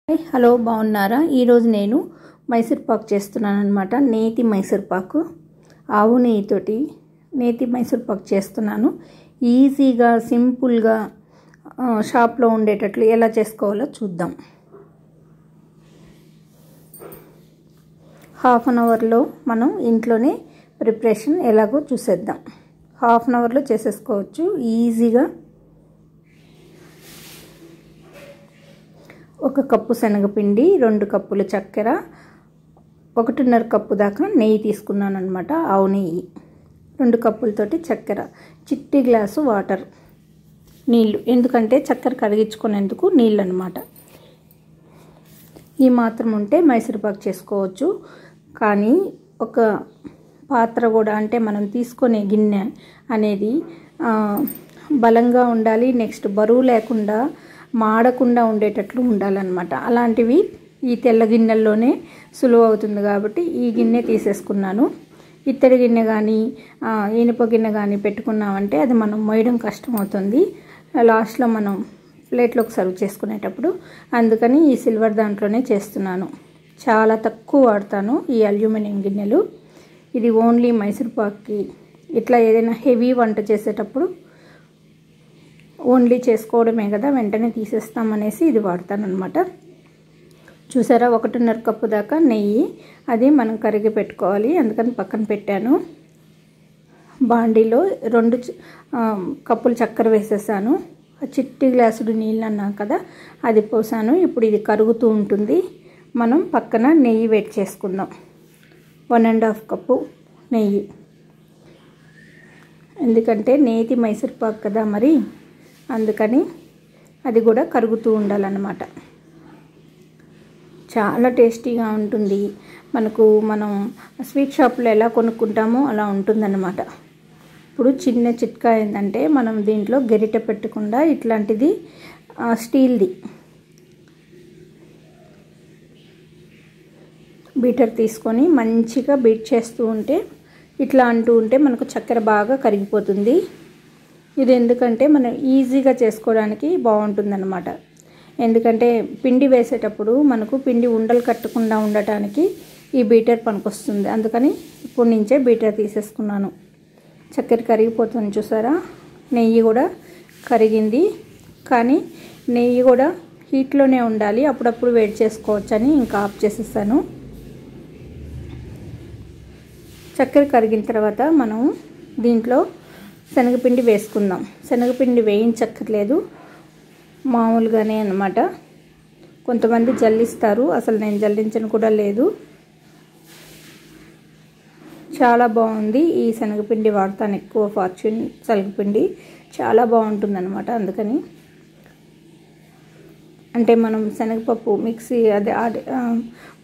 Hello బాగున్నారా? ఈరోజు నేను మైసూర్ పాక్ చేస్తున్నాను అనమాట. నేతి మైసూర్ పాకు, ఆవు నెయ్యితోటి నేతి మైసూర్ పాక్ చేస్తున్నాను. ఈజీగా సింపుల్గా షాప్లో ఉండేటట్లు ఎలా చేసుకోవాలో చూద్దాం. హాఫ్ అన్ అవర్లో మనం ఇంట్లోనే ప్రిపరేషన్ ఎలాగో చూసేద్దాం. హాఫ్ అన్ అవర్లో చేసేసుకోవచ్చు ఈజీగా. 1 కప్పు శనగపిండి, 2 కప్పుల చక్కెర, 1.5 కప్పు దాకా నెయ్యి తీసుకున్నాను అనమాట. ఆవు నెయ్యి, 2 కప్పులతోటి చక్కెర, చిట్టి గ్లాసు వాటర్, నీళ్ళు, ఎందుకంటే చక్కెర కరిగించుకునేందుకు నీళ్ళు అనమాట. ఈ మాత్రం ఉంటే మైసూర్పాకు చేసుకోవచ్చు. కానీ ఒక పాత్ర కూడా, అంటే మనం తీసుకునే గిన్నె అనేది బలంగా ఉండాలి. నెక్స్ట్ బరువు లేకుండా, మాడకుండా ఉండేటట్లు ఉండాలన్నమాట. అలాంటివి ఈ తెల్ల గిన్నెల్లోనే సులువు అవుతుంది కాబట్టి ఈ గిన్నె తీసేసుకున్నాను. ఇత్తడి గిన్నె కానీ ఇనుప గిన్నె కానీ పెట్టుకున్నామంటే అది మనం మోయడం కష్టం అవుతుంది లాస్ట్లో మనం ప్లేట్లోకి సర్వ్ చేసుకునేటప్పుడు. అందుకని ఈ సిల్వర్ దాంట్లోనే చేస్తున్నాను. చాలా తక్కువ వాడతాను ఈ అల్యూమినియం గిన్నెలు. ఇది ఓన్లీ మైసూర్పాక్కి, ఇట్లా ఏదైనా హెవీ వంట చేసేటప్పుడు ఓన్లీ చేసుకోవడమే కదా, వెంటనే తీసేస్తామనేసి ఇది వాడతాను అనమాట. చూసారా, 1.5 కప్పు దాకా నెయ్యి, అది మనం కరిగి పెట్టుకోవాలి, అందుకని పక్కన పెట్టాను. బాండీలో 2 కప్పులు చక్కెర వేసేసాను. చిట్టి గ్లాసుడు నీళ్ళు అన్నాను కదా, అది పోసాను. ఇప్పుడు ఇది కరుగుతూ ఉంటుంది. మనం పక్కన నెయ్యి వేడి చేసుకుందాం. 1.5 కప్పు నెయ్యి, ఎందుకంటే నేతి మైసూర్పాకు కదా మరి, అందుకని అది కూడా కరుగుతూ ఉండాలన్నమాట. చాలా టేస్టీగా ఉంటుంది. మనం స్వీట్ షాప్లో ఎలా కొనుక్కుంటామో అలా ఉంటుందన్నమాట. ఇప్పుడు చిన్న చిట్కా ఏంటంటే, మనం దీంట్లో గరిటె పెట్టకుండా ఇట్లాంటిది స్టీల్ది బీటర్ తీసుకొని మంచిగా బీట్ చేస్తూ ఉంటే, ఇట్లా అంటూ ఉంటే మనకు చక్కెర బాగా కరిగిపోతుంది. ఇది ఎందుకంటే మనం ఈజీగా చేసుకోవడానికి బాగుంటుందన్నమాట. ఎందుకంటే పిండి వేసేటప్పుడు మనకు పిండి ఉండలు కట్టకుండా ఉండటానికి ఈ బీటర్ పనికొస్తుంది. అందుకని ఇప్పుడు నుంచే బీటర్ తీసేసుకున్నాను. చక్కెర కరిగిపోతుంది చూసారా. నెయ్యి కూడా కరిగింది, కానీ నెయ్యి కూడా హీట్లోనే ఉండాలి, అప్పుడప్పుడు వేడి చేసుకోవచ్చని ఇంకా ఆఫ్ చేసేసాను. చక్కెర కరిగిన తర్వాత మనం దీంట్లో శనగపిండి వేసుకుందాం. శనగపిండి వేయించక్కర్లేదు, మామూలుగానే అన్నమాట. కొంతమంది జల్లిస్తారు, అసలు నేను జల్లించను కూడా లేదు. చాలా బాగుంది ఈ శనగపిండి, వాడతాను ఎక్కువ. ఫార్చ్యూన్ శనగపిండి చాలా బాగుంటుంది అనమాట. అందుకని, అంటే మనం శనగపప్పు మిక్సీ అదే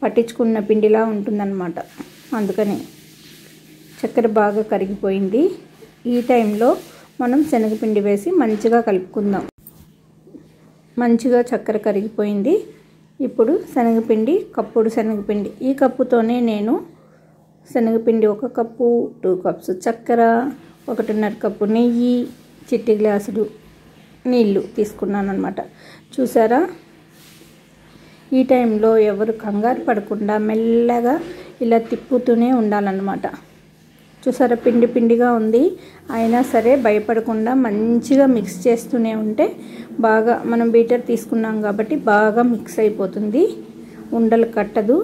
పట్టించుకున్న పిండిలా ఉంటుందన్నమాట. అందుకని చక్కెర బాగా కరిగిపోయింది. ఈ టైంలో మనం శనగపిండి వేసి మంచిగా కలుపుకుందాం. మంచిగా చక్కెర కరిగిపోయింది. ఇప్పుడు శనగపిండి, కప్పుడు శనగపిండి, ఈ కప్పుతోనే నేను శనగపిండి 1 కప్పు, 2 కప్స్ చక్కెర, 1.5 కప్పు నెయ్యి, చిట్టి గ్లాసుడు నీళ్ళు తీసుకున్నాను అనమాట. చూసారా, ఈ టైంలో ఎవరు కంగారు పడకుండా మెల్లగా ఇలా తిప్పుతూనే ఉండాలన్నమాట. చూసారా, పిండి పిండిగా ఉంది, అయినా సరే భయపడకుండా మంచిగా మిక్స్ చేస్తూనే ఉంటే బాగా, మనం బీటర్ తీసుకున్నాం కాబట్టి బాగా మిక్స్ అయిపోతుంది, ఉండలు కట్టదు.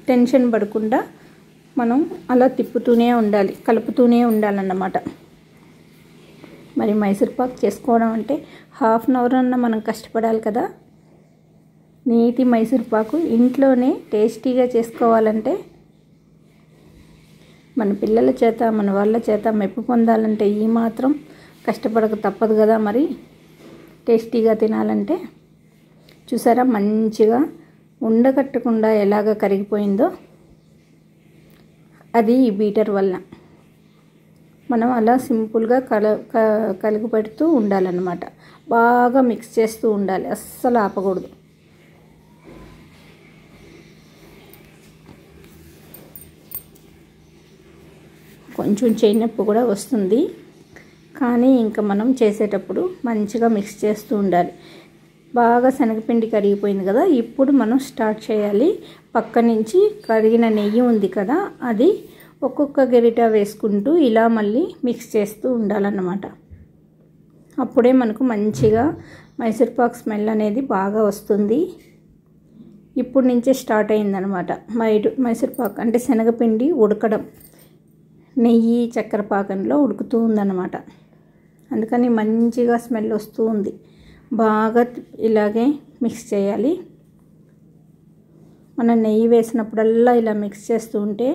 టెన్షన్ పడకుండా మనం అలా తిప్పుతూనే ఉండాలి, కలుపుతూనే ఉండాలన్నమాట. మరి మైసూర్పాకు చేసుకోవడం అంటే హాఫ్ అన్ అవర్ అన్నా మనం కష్టపడాలి కదా. నేతి మైసూర్పాకు ఇంట్లోనే టేస్టీగా చేసుకోవాలంటే, మన పిల్లల చేత, మన వాళ్ళ చేత మెప్పు పొందాలంటే ఈ మాత్రం కష్టపడక తప్పదు కదా మరి, టేస్టీగా తినాలంటే. చూసారా, మంచిగా ఉండకట్టకుండా ఎలాగ కరిగిపోయిందో, అది ఈ బీటర్ వల్ల. మనం అలా సింపుల్గా కలిగిపెడుతూ ఉండాలన్నమాట. బాగా మిక్స్ చేస్తూ ఉండాలి, అస్సలు ఆపకూడదు. కొంచెం చేయి నొప్పి కూడా వస్తుంది, కానీ ఇంకా మనం చేసేటప్పుడు మంచిగా మిక్స్ చేస్తూ ఉండాలి. బాగా శనగపిండి కరిగిపోయింది కదా, ఇప్పుడు మనం స్టార్ట్ చేయాలి. పక్క నుంచి కరిగిన నెయ్యి ఉంది కదా, అది ఒక్కొక్క గరిట వేసుకుంటూ ఇలా మళ్ళీ మిక్స్ చేస్తూ ఉండాలన్నమాట. అప్పుడే మనకు మంచిగా మైసూర్పాక్ స్మెల్ అనేది బాగా వస్తుంది. ఇప్పుడు నుంచే స్టార్ట్ అయిందనమాట మైసూర్పాక్ అంటే శనగపిండి ఉడకడం, నెయ్యి చక్కెర పాకంలో ఉడుకుతూ ఉందన్నమాట. అందుకని మంచిగా స్మెల్ వస్తూ ఉంది. బాగా ఇలాగే మిక్స్ చేయాలి. మనం నెయ్యి వేసినప్పుడల్లా ఇలా మిక్స్ చేస్తూ ఉంటే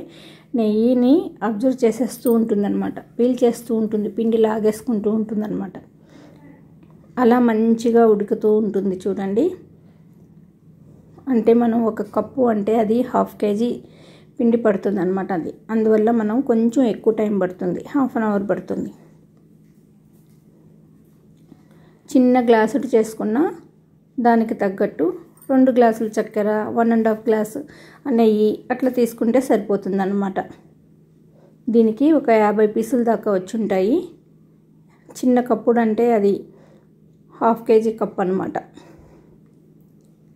నెయ్యిని అబ్జర్వ్ చేసేస్తూ ఉంటుందన్నమాట, పీల్ చేస్తూ ఉంటుంది, పిండి లాగేసుకుంటూ ఉంటుందన్నమాట. అలా మంచిగా ఉడుకుతూ ఉంటుంది చూడండి. అంటే మనం ఒక కప్పు అంటే అది 1/2 kg పిండి పడుతుంది అనమాట. అది అందువల్ల మనం కొంచెం ఎక్కువ టైం పడుతుంది, 1/2 hour పడుతుంది. చిన్న గ్లాసుడు చేసుకున్న దానికి తగ్గట్టు 2 గ్లాసులు చక్కెర, 1.5 గ్లాసు నెయ్యి అట్లా తీసుకుంటే సరిపోతుంది అన్నమాట. దీనికి ఒక 50 పీసుల దాకా వచ్చి ఉంటాయి. చిన్న కప్పుడు అంటే అది 1/2 kg కప్ అనమాట.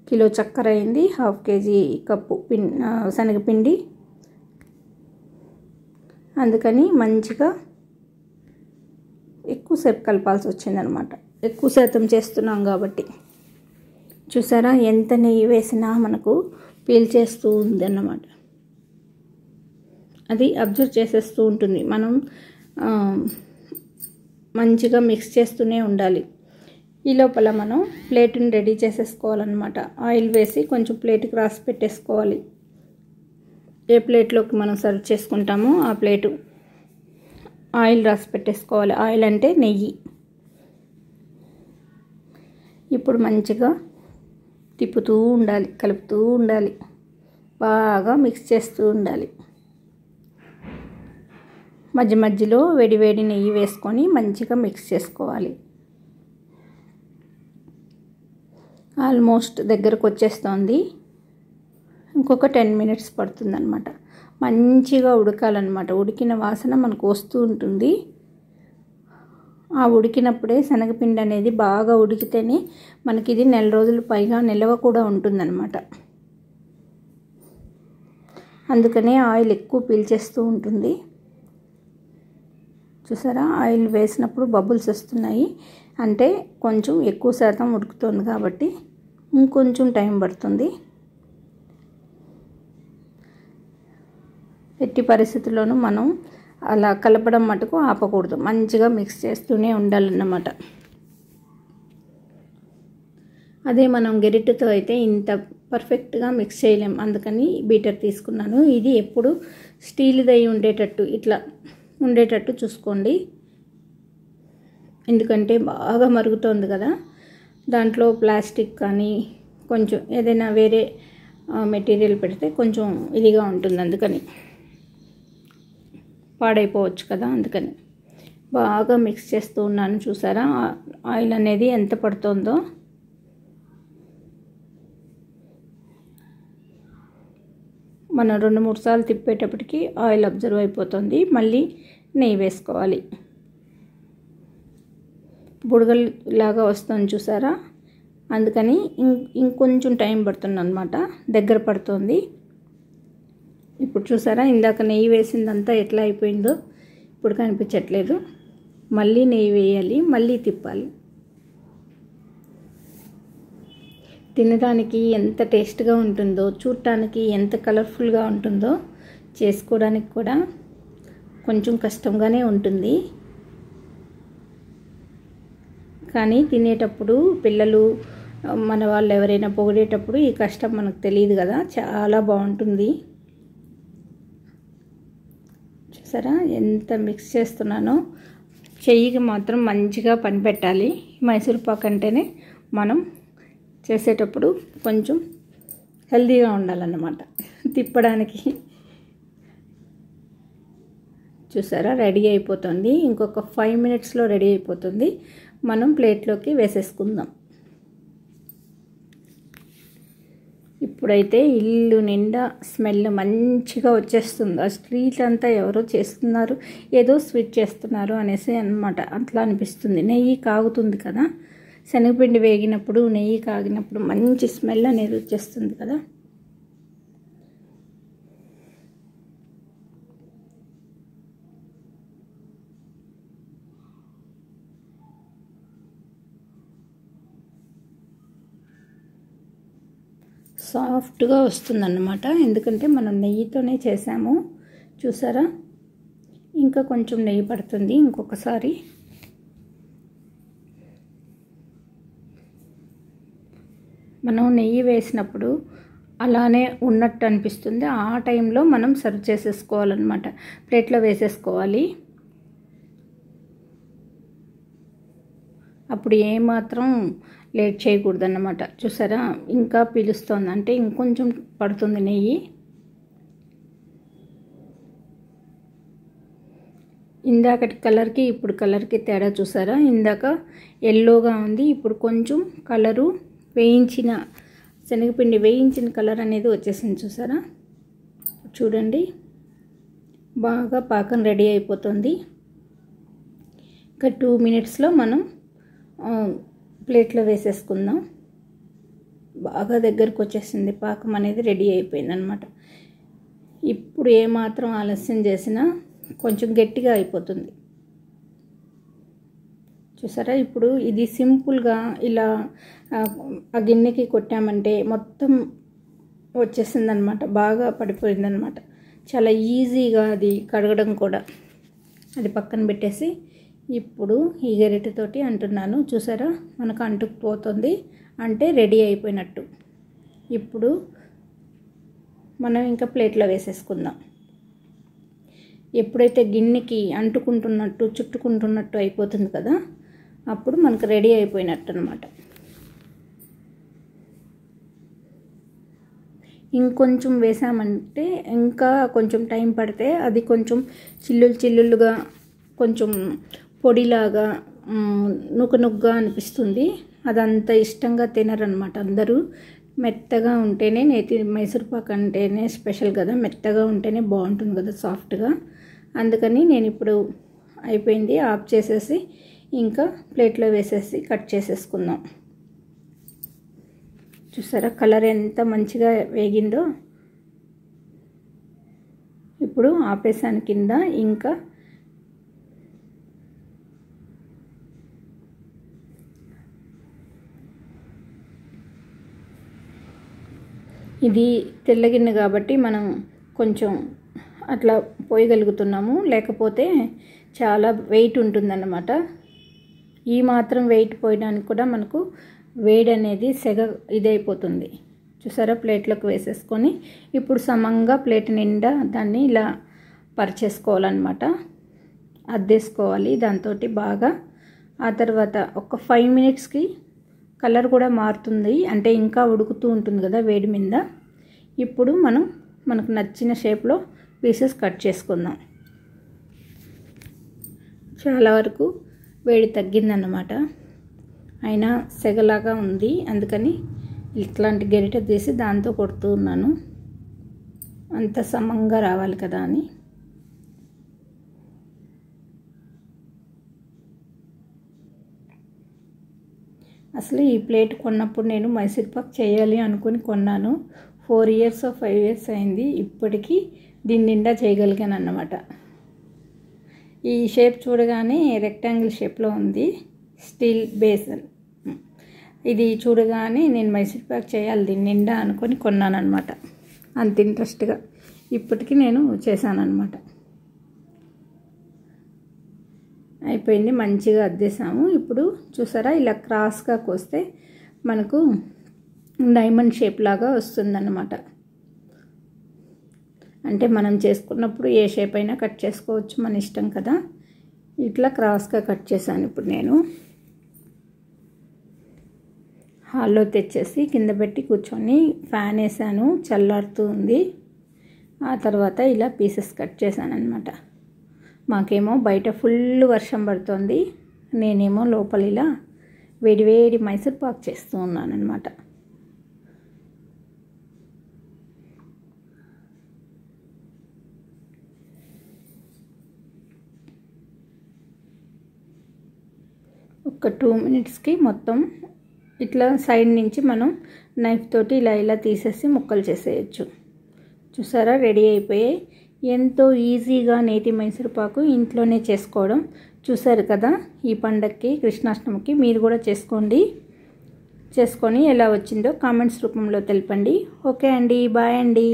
కిలో చక్కెర అయింది, 1/2 kg కప్పు శనగపిండి. అందుకని మంచిగా ఎక్కువసేపు కలపాల్సి వచ్చిందనమాట, ఎక్కువ శాతం చేస్తున్నాం కాబట్టి. చూసారా ఎంత నెయ్యి వేసినా మనకు పీల్చేస్తూ ఉంది అన్నమాట. అది అబ్జర్వ్ చేసేస్తూ ఉంటుంది. మనం మంచిగా మిక్స్ చేస్తూనే ఉండాలి. ఈ లోపల మనం ప్లేట్ని రెడీ చేసేసుకోవాలన్నమాట. ఆయిల్ వేసి కొంచెం ప్లేట్కి రాసి పెట్టేసుకోవాలి. ఏ ప్లేట్లోకి మనం సర్వ్ చేసుకుంటామో ఆ ప్లేటు ఆయిల్ రాసి పెట్టేసుకోవాలి. ఆయిల్ అంటే నెయ్యి. ఇప్పుడు మంచిగా తిప్పుతూ ఉండాలి, కలుపుతూ ఉండాలి, బాగా మిక్స్ చేస్తూ ఉండాలి. మధ్య మధ్యలో వేడి నెయ్యి వేసుకొని మంచిగా మిక్స్ చేసుకోవాలి. ఆల్మోస్ట్ దగ్గరకు వచ్చేస్తుంది. ఇంకొక 10 minutes పడుతుందన్నమాట. మంచిగా ఉడకాలన్నమాట. ఉడికిన వాసన మనకు వస్తూ ఉంటుంది. ఆ ఉడికినప్పుడే శనగపిండి అనేది బాగా ఉడికితేనే మనకి ఇది 1 రోజులు పైగా నిల్వ కూడా ఉంటుందన్నమాట. అందుకనే ఆయిల్ ఎక్కువ పీల్చేస్తూ ఉంటుంది. చూసారా ఆయిల్ వేసినప్పుడు బబుల్స్ వస్తున్నాయి అంటే కొంచెం ఎక్కువ శాతం ఉడుకుతుంది కాబట్టి ఇంకొంచెం టైం పడుతుంది. ఎట్టి పరిస్థితుల్లోనూ మనం అలా కలపడం మటుకు ఆపకూడదు, మంచిగా మిక్స్ చేస్తూనే ఉండాలన్నమాట. అదే మనం గరిటెతో అయితే ఇంత పర్ఫెక్ట్గా మిక్స్ చేయలేం. అందుకని బీటర్ తీసుకున్నాను. ఇది ఎప్పుడు స్టీల్ది ఉండేటట్టు ఇట్లా ఉండేటట్టు చూసుకోండి. ఎందుకంటే బాగా మరుగుతోంది కదా, దాంట్లో ప్లాస్టిక్ కానీ కొంచెం ఏదైనా వేరే మెటీరియల్ పెడితే కొంచెం ఇదిగా ఉంటుంది, అందుకని పాడైపోవచ్చు కదా. అందుకని బాగా మిక్స్ చేస్తూ ఉన్నాను. చూసారా ఆయిల్ అనేది ఎంత పడుతుందో. మనం 2-3 సార్లు తిప్పేటప్పటికి ఆయిల్ అబ్జర్వ్ అయిపోతుంది. మళ్ళీ నెయ్యి వేసుకోవాలి. బుడగలు లాగా వస్తుంది చూసారా, అందుకని ఇంకొంచెం టైం పడుతుంది అన్నమాట, దగ్గర పడుతుంది. ఇప్పుడు చూసారా ఇందాక నెయ్యి వేసిందంతా ఎట్లా అయిపోయిందో ఇప్పుడు కనిపించట్లేదు. మళ్ళీ నెయ్యి వేయాలి, మళ్ళీ తిప్పాలి. తినడానికి ఎంత టేస్ట్గా ఉంటుందో, చూడటానికి ఎంత కలర్ఫుల్గా ఉంటుందో, చేసుకోవడానికి కూడా కొంచెం కష్టంగానే ఉంటుంది. కానీ తినేటప్పుడు పిల్లలు మన వాళ్ళు ఎవరైనా పొగిడేటప్పుడు ఈ కష్టం మనకు తెలియదు కదా, చాలా బాగుంటుంది. చూసారా ఎంత మిక్స్ చేస్తున్నానో. చెయ్యికి మాత్రం మంచిగా పని పెట్టాలి. మైసూర్పాక్ అంటేనే మనం చేసేటప్పుడు కొంచెం హెల్తీగా ఉండాలన్నమాట తిప్పడానికి. చూసారా రెడీ అయిపోతుంది. ఇంకొక 5 minutesలో రెడీ అయిపోతుంది. మనం ప్లేట్లోకి వేసేసుకుందాం. ఇప్పుడైతే ఇల్లు నిండా స్మెల్ మంచిగా వచ్చేస్తుంది. ఆ స్ట్రీట్ అంతా ఎవరో చేస్తున్నారు, ఏదో స్వీట్ చేస్తున్నారు అనేసి అన్నమాట, అట్లా అనిపిస్తుంది. నెయ్యి కాగుతుంది కదా, శనగపిండి వేగినప్పుడు నెయ్యి కాగినప్పుడు మంచి స్మెల్ అనేది వచ్చేస్తుంది కదా. సాఫ్ట్గా వస్తుందన్నమాట, ఎందుకంటే మనం నెయ్యితోనే చేసాము. చూసారా, ఇంకా కొంచెం నెయ్యి పడుతుంది ఇంకొకసారి. మనం నెయ్యి వేసినప్పుడు అలానే ఉన్నట్టు అనిపిస్తుంది. ఆ టైంలో మనం సర్వ్ చేసేసుకోవాలన్నమాట, ప్లేట్లో వేసేసుకోవాలి. అప్పుడు ఏమాత్రం లేట్ చేయకూడదన్నమాట. చూసారా, ఇంకా పీలుస్తోంది, అంటే ఇంకొంచెం పడుతుంది నెయ్యి. ఇందాకటి కలర్కి ఇప్పుడు కలర్కి తేడా చూసారా, ఇందాక ఎల్లోగా ఉంది, ఇప్పుడు కొంచెం కలరు వేయించిన శనగపిండి వేయించిన కలర్ అనేది వచ్చేసింది. చూసారా, చూడండి బాగా పాకం రెడీ అయిపోతుంది. ఇంకా 2 మినిట్స్లో మనం ప్లేట్లో వేసేసుకుందాం. బాగా దగ్గరకు వచ్చేసింది, పాకం అనేది రెడీ అయిపోయింది అనమాట. ఇప్పుడు ఏమాత్రం ఆలస్యం చేసినా కొంచెం గట్టిగా అయిపోతుంది. చూసారా, ఇప్పుడు ఇది సింపుల్గా ఇలా ఆ గిన్నెకి కొట్టామంటే మొత్తం వచ్చేసిందనమాట, బాగా పడిపోయిందనమాట. చాలా ఈజీగా అది కడగడం కూడా. అది పక్కన పెట్టేసి ఇప్పుడు ఈ గరిటెతోటి అంటున్నాను. చూసారా, మనకు అంటుకుపోతుంది, అంటే రెడీ అయిపోయినట్టు. ఇప్పుడు మనం ఇంకా ప్లేట్లో వేసేసుకుందాం. ఎప్పుడైతే గిన్నెకి అంటుకుంటున్నట్టు చుట్టుకుంటున్నట్టు అయిపోతుంది కదా, అప్పుడు మనకు రెడీ అయిపోయినట్టు అనమాట. ఇంకొంచెం వేసామంటే ఇంకా కొంచెం టైం పడితే అది కొంచెం చిల్లులుగా కొంచెం పొడిలాగా నుగ్గుగా అనిపిస్తుంది. అదంత ఇష్టంగా తినరనమాట అందరూ. మెత్తగా ఉంటేనే మైసూర్పాక్ అంటేనే స్పెషల్ కదా, మెత్తగా ఉంటేనే బాగుంటుంది కదా, సాఫ్ట్గా. అందుకని నేను ఇప్పుడు అయిపోయింది, ఆఫ్ చేసేసి ఇంకా ప్లేట్లో వేసేసి కట్ చేసేసుకుందాం. చూసారా, కలర్ ఎంత మంచిగా వేగిందో. ఇప్పుడు ఆపేసాను కింద. ఇంకా ఇది తెల్లగిన్నె కాబట్టి మనం కొంచెం అట్లా పోయగలుగుతున్నాము, లేకపోతే చాలా వెయిట్ ఉంటుందన్నమాట. ఈ మాత్రం వెయిట్ పోయడానికి కూడా మనకు వేడి అనేది ఇదైపోతుంది. చూసారా, ప్లేట్లోకి వేసేసుకొని ఇప్పుడు సమంగా ప్లేట్ నిండా దాన్ని ఇలా పరిచేసుకోవాలన్నమాట, అద్దేసుకోవాలి దాంతో బాగా. ఆ తర్వాత ఒక 5 మినిట్స్కి కలర్ కూడా మారుతుంది, అంటే ఇంకా ఉడుకుతూ ఉంటుంది కదా వేడి మీద. ఇప్పుడు మనకు నచ్చిన షేప్లో పీసెస్ కట్ చేసుకుందాం. చాలా వరకు వేడి తగ్గిందన్నమాట, అయినా సెగలాగా ఉంది, అందుకని ఇట్లాంటి గరిటె తీసి దాంతో కొడుతూ ఉన్నాను, అంత సమంగా రావాలి కదా అని. అసలు ఈ ప్లేట్ కొన్నప్పుడు నేను మైసూర్పాక్ చేయాలి అనుకుని కొన్నాను. 4 ఇయర్స్ 5 ఇయర్స్ అయింది, ఇప్పటికీ దీని నిండా చేయగలిగాను అన్నమాట. ఈ షేప్ చూడగానే రెక్టాంగిల్ షేప్లో ఉంది, స్టీల్ బేసన్. ఇది చూడగానే నేను మైసూర్పాక్ చేయాలి దీని నిండా అనుకొని కొన్నాను అనమాట, అంత ఇంట్రెస్ట్గా. ఇప్పటికీ నేను చేశానన్నమాట. అయిపోయింది, మంచిగా అద్దేసాము. ఇప్పుడు చూసారా, ఇలా క్రాస్గా కోస్తే మనకు డైమండ్ షేప్ లాగా వస్తుందన్నమాట. అంటే మనం చేసుకున్నప్పుడు ఏ షేప్ అయినా కట్ చేసుకోవచ్చు, మన ఇష్టం కదా. ఇట్లా క్రాస్గా కట్ చేశాను. ఇప్పుడు నేను హాల్లో తెచ్చేసి కింద పెట్టి కూర్చొని ఫ్యాన్ వేసాను, చల్లారుతూ ఉంది. ఆ తర్వాత ఇలా పీసెస్ కట్ చేశాను అనమాట. మాకేమో బయట ఫుల్ వర్షం పడుతుంది, నేనేమో లోపల ఇలా వేడివేడి మైసూర్పాక్ చేస్తూ ఉన్నాను అనమాట. ఒక 2 మినిట్స్కి మొత్తం ఇట్లా సైడ్ నుంచి మనం నైఫ్ తోటి ఇలా తీసేసి ముక్కలు చేసేయచ్చు. చూసారా, రెడీ అయిపోయాయి. ఎంతో ఈజీగా నేతి మైసూర్ పాకు ఇంట్లోనే చేసుకోవడం. చూసారు కదా, ఈ పండగకి కృష్ణాష్టమికి మీరు కూడా చేసుకొని ఎలా వచ్చిందో కామెంట్స్ రూపంలో తెలపండి. ఓకే అండి, బాయ్ అండి.